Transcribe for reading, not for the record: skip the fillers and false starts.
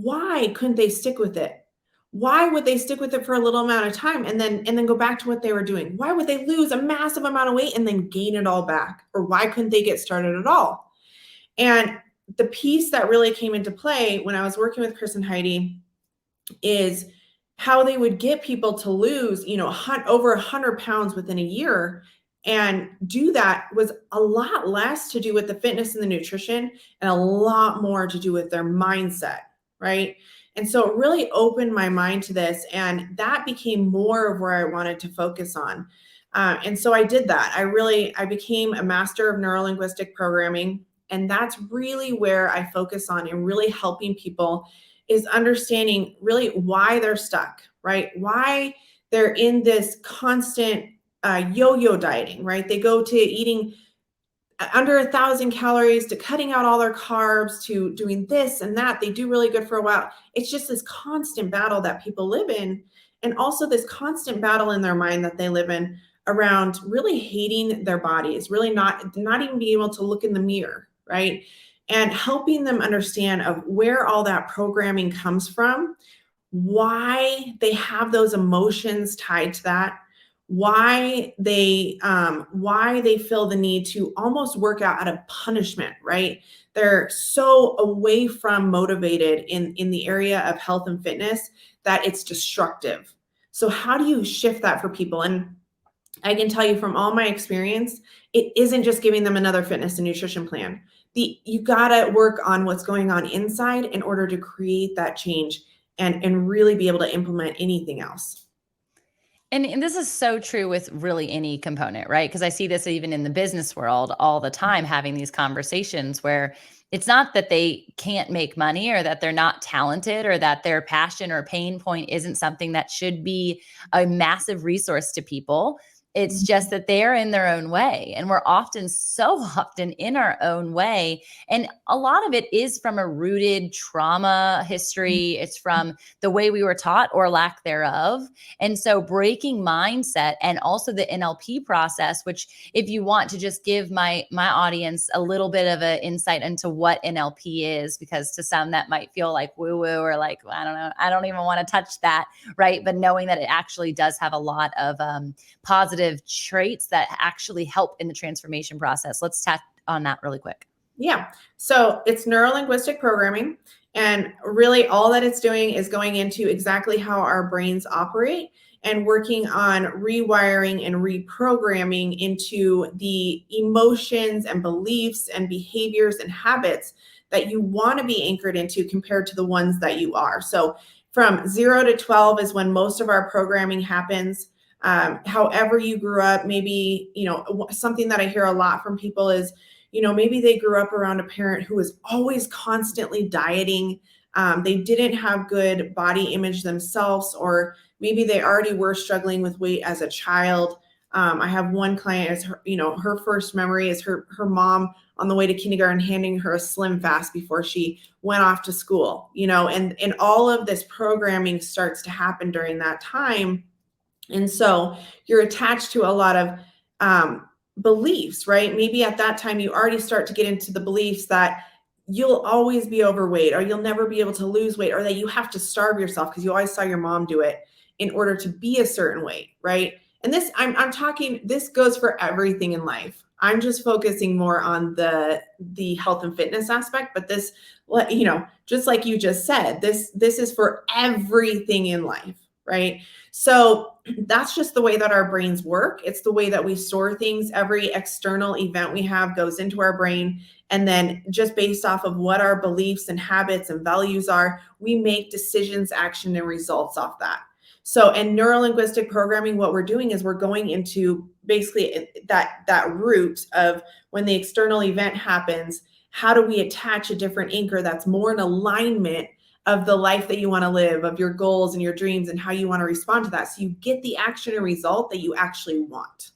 why couldn't they stick with it? Why would they stick with it for a little amount of time and then go back to what they were doing? Why would they lose a massive amount of weight and then gain it all back? Or why couldn't they get started at all? And the piece that really came into play when I was working with Chris and Heidi is how they would get people to lose, over 100 pounds within a year. And do that was a lot less to do with the fitness and the nutrition and a lot more to do with their mindset, right? And so it really opened my mind to this, and that became more of where I wanted to focus on. And so I did that. I became a master of neuro-linguistic programming, and that's really where I focus on, and really helping people is understanding really why they're stuck, right? Why they're in this constant yo-yo dieting, right? They go to eating under 1,000 calories, to cutting out all their carbs, to doing this and that. They do really good for a while. It's just this constant battle that people live in. And also this constant battle in their mind that they live in around really hating their bodies, really not even being able to look in the mirror, right? And helping them understand of where all that programming comes from, why they have those emotions tied to that, why they feel the need to almost work out of punishment, right? They're so away from motivated in the area of health and fitness that it's destructive. So how do you shift that for people? And I can tell you from all my experience, it isn't just giving them another fitness and nutrition plan. You gotta work on what's going on inside in order to create that change and really be able to implement anything else. And this is so true with really any component, right? Because I see this even in the business world all the time, having these conversations where it's not that they can't make money or that they're not talented or that their passion or pain point isn't something that should be a massive resource to people. It's just that they're in their own way. And we're so often in our own way. And a lot of it is from a rooted trauma history. It's from the way we were taught or lack thereof. And so breaking mindset, and also the NLP process, which if you want to just give my audience a little bit of an insight into what NLP is, because to some that might feel like woo-woo or like, I don't know, I don't even want to touch that, right? But knowing that it actually does have a lot of positive traits that actually help in the transformation process. Let's tap on that really quick. Yeah. So it's neuro-linguistic programming. And really all that it's doing is going into exactly how our brains operate and working on rewiring and reprogramming into the emotions and beliefs and behaviors and habits that you want to be anchored into compared to the ones that you are. So from 0 to 12 is when most of our programming happens. However you grew up, maybe, something that I hear a lot from people is, maybe they grew up around a parent who was always constantly dieting. They didn't have good body image themselves, or maybe they already were struggling with weight as a child. I have one client, as her first memory is her mom on the way to kindergarten handing her a Slim Fast before she went off to school, and all of this programming starts to happen during that time. And so you're attached to a lot of beliefs, right? Maybe at that time you already start to get into the beliefs that you'll always be overweight, or you'll never be able to lose weight, or that you have to starve yourself because you always saw your mom do it in order to be a certain weight, right? And this, I'm talking, this goes for everything in life. I'm just focusing more on the health and fitness aspect, but this, just like you just said, this is for everything in life, right? So that's just the way that our brains work. It's the way that we store things. Every external event we have goes into our brain. And then just based off of what our beliefs and habits and values are, we make decisions, action, and results off that. So in neuro-linguistic programming, what we're doing is we're going into basically that root of when the external event happens, how do we attach a different anchor that's more in alignment of the life that you want to live, of your goals and your dreams and how you want to respond to that. So you get the action and result that you actually want.